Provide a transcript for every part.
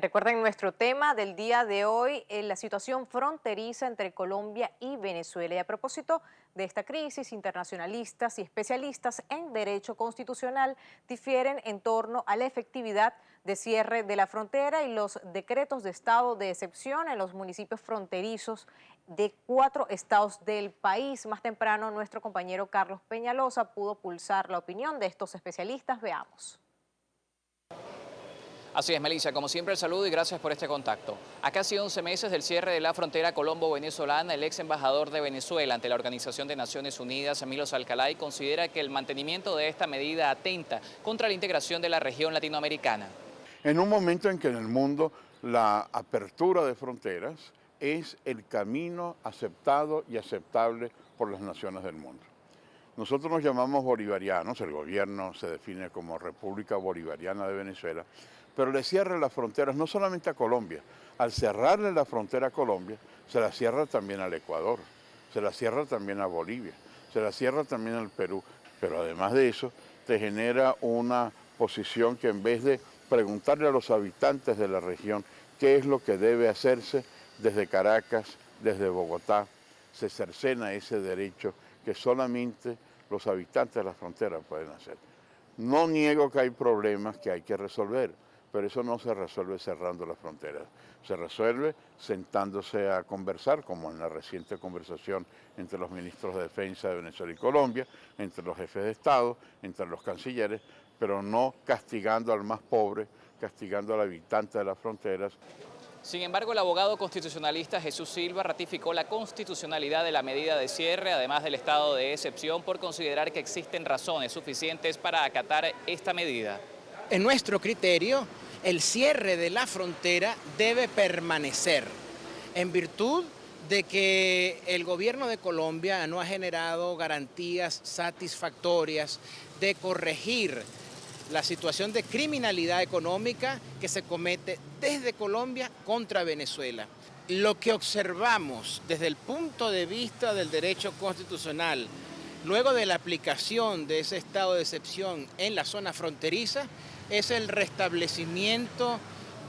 Recuerden nuestro tema del día de hoy, la situación fronteriza entre Colombia y Venezuela. Y a propósito de esta crisis, internacionalistas y especialistas en derecho constitucional difieren en torno a la efectividad de cierre de la frontera y los decretos de estado de excepción en los municipios fronterizos de 4 estados del país. Más temprano, nuestro compañero Carlos Peñalosa pudo pulsar la opinión de estos especialistas. Veamos. Así es, Melissa, como siempre el saludo y gracias por este contacto. A casi 11 meses del cierre de la frontera colombo-venezolana, el ex embajador de Venezuela ante la Organización de Naciones Unidas, Milos Alcalay, considera que el mantenimiento de esta medida atenta contra la integración de la región latinoamericana. En un momento en que en el mundo la apertura de fronteras es el camino aceptado y aceptable por las naciones del mundo. Nosotros nos llamamos bolivarianos, el gobierno se define como República Bolivariana de Venezuela, pero le cierra las fronteras no solamente a Colombia. Al cerrarle la frontera a Colombia, se la cierra también al Ecuador, se la cierra también a Bolivia, se la cierra también al Perú, pero además de eso te genera una posición que en vez de preguntarle a los habitantes de la región qué es lo que debe hacerse desde Caracas, desde Bogotá, se cercena ese derecho que solamente los habitantes de la frontera pueden hacer. No niego que hay problemas que hay que resolver, pero eso no se resuelve cerrando las fronteras. Se resuelve sentándose a conversar, como en la reciente conversación entre los ministros de Defensa de Venezuela y Colombia, entre los jefes de Estado, entre los cancilleres, pero no castigando al más pobre, castigando al habitante de las fronteras. Sin embargo, el abogado constitucionalista Jesús Silva ratificó la constitucionalidad de la medida de cierre, además del estado de excepción, por considerar que existen razones suficientes para acatar esta medida. En nuestro criterio, el cierre de la frontera debe permanecer en virtud de que el gobierno de Colombia no ha generado garantías satisfactorias de corregir la situación de criminalidad económica que se comete desde Colombia contra Venezuela. Lo que observamos desde el punto de vista del derecho constitucional, luego de la aplicación de ese estado de excepción en la zona fronteriza, es el restablecimiento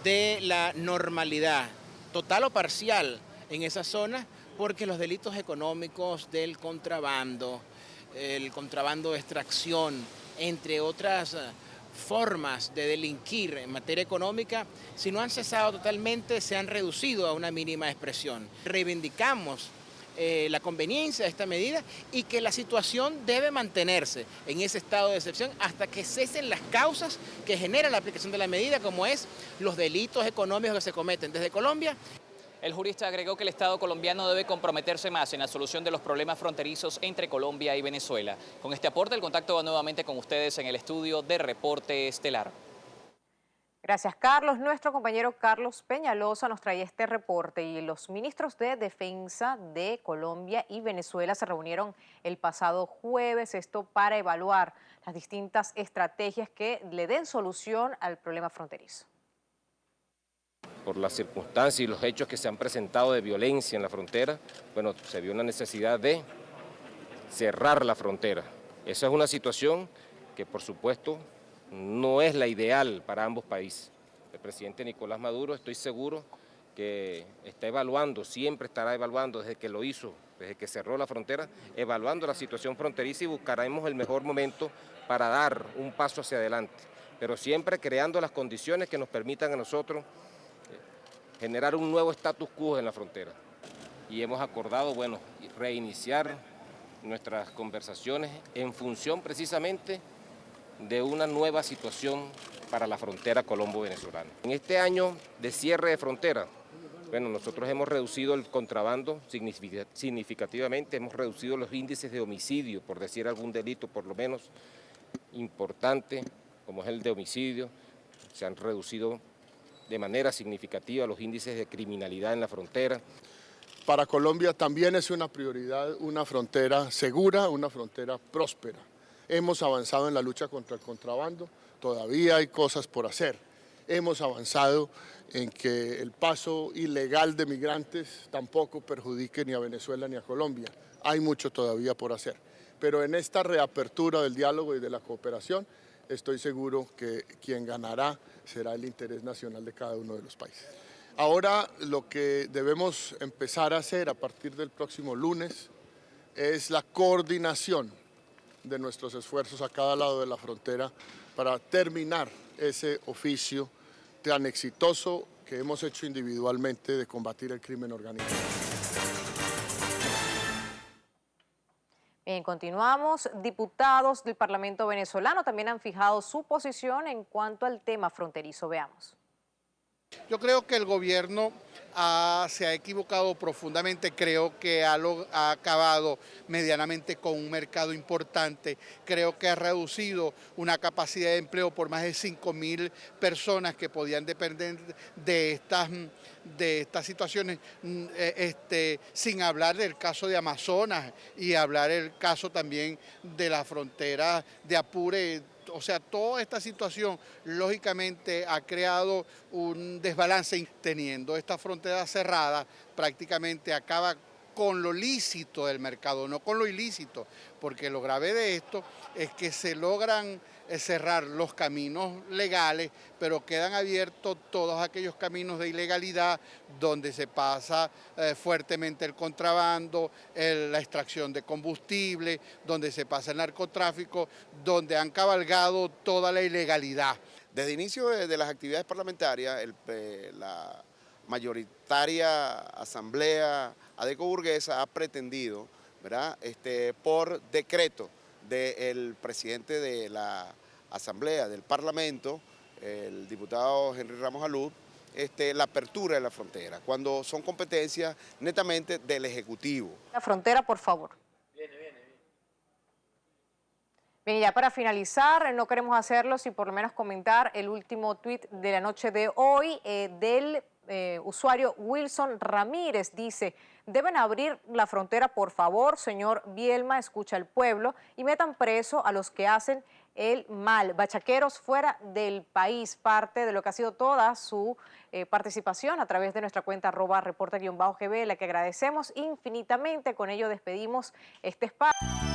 de la normalidad, total o parcial, en esa zona, porque los delitos económicos del contrabando, el contrabando de extracción, entre otras formas de delinquir en materia económica, si no han cesado totalmente, se han reducido a una mínima expresión. Reivindicamos la conveniencia de esta medida y que la situación debe mantenerse en ese estado de excepción hasta que cesen las causas que generan la aplicación de la medida, como es los delitos económicos que se cometen desde Colombia. El jurista agregó que el Estado colombiano debe comprometerse más en la solución de los problemas fronterizos entre Colombia y Venezuela. Con este aporte, el contacto va nuevamente con ustedes en el estudio de Reporte Estelar. Gracias, Carlos. Nuestro compañero Carlos Peñalosa nos trae este reporte y los ministros de Defensa de Colombia y Venezuela se reunieron el pasado jueves, esto para evaluar las distintas estrategias que le den solución al problema fronterizo. Por las circunstancias y los hechos que se han presentado de violencia en la frontera, bueno, se vio una necesidad de cerrar la frontera. Esa es una situación que, por supuesto, no es la ideal para ambos países. El presidente Nicolás Maduro, estoy seguro que está evaluando, siempre estará evaluando desde que lo hizo, desde que cerró la frontera, evaluando la situación fronteriza y buscaremos el mejor momento para dar un paso hacia adelante, pero siempre creando las condiciones que nos permitan a nosotros generar un nuevo status quo en la frontera. Y hemos acordado, bueno, reiniciar nuestras conversaciones en función precisamente de una nueva situación para la frontera colombo-venezolana. En este año de cierre de frontera, bueno, nosotros hemos reducido el contrabando significativamente, hemos reducido los índices de homicidio, por decir algún delito por lo menos importante, como es el de homicidio, se han reducido de manera significativa los índices de criminalidad en la frontera. Para Colombia también es una prioridad una frontera segura, una frontera próspera. Hemos avanzado en la lucha contra el contrabando, todavía hay cosas por hacer. Hemos avanzado en que el paso ilegal de migrantes tampoco perjudique ni a Venezuela ni a Colombia. Hay mucho todavía por hacer. Pero en esta reapertura del diálogo y de la cooperación estoy seguro que quien ganará será el interés nacional de cada uno de los países. Ahora lo que debemos empezar a hacer a partir del próximo lunes es la coordinación de nuestros esfuerzos a cada lado de la frontera para terminar ese oficio tan exitoso que hemos hecho individualmente de combatir el crimen organizado. Bien, continuamos. Diputados del Parlamento venezolano también han fijado su posición en cuanto al tema fronterizo. Veamos. Yo creo que el gobierno se ha equivocado profundamente, creo que ha acabado medianamente con un mercado importante, creo que ha reducido una capacidad de empleo por más de 5.000 personas que podían depender de estas situaciones, sin hablar del caso de Amazonas y hablar del caso también de la frontera de Apure. O sea, toda esta situación lógicamente ha creado un desbalance. Teniendo esta frontera cerrada, prácticamente acaba con lo lícito del mercado, no con lo ilícito, porque lo grave de esto es que se logran cerrar los caminos legales, pero quedan abiertos todos aquellos caminos de ilegalidad donde se pasa fuertemente el contrabando, la extracción de combustible, donde se pasa el narcotráfico, donde han cabalgado toda la ilegalidad. Desde el inicio de las actividades parlamentarias, la mayoritaria asamblea adecoburguesa ha pretendido, ¿verdad?, por decreto del presidente de la asamblea del parlamento, el diputado Henry Ramos Alud, la apertura de la frontera, cuando son competencias netamente del Ejecutivo. La frontera, por favor. Bien, ya para finalizar, no queremos hacerlo sin por lo menos comentar el último tuit de la noche de hoy del usuario Wilson Ramírez. Dice: deben abrir la frontera, por favor, señor Bielma, escucha al pueblo y metan preso a los que hacen el mal. Bachaqueros fuera del país. Parte de lo que ha sido toda su participación a través de nuestra cuenta @reporta_gb, la que agradecemos infinitamente. Con ello despedimos este espacio.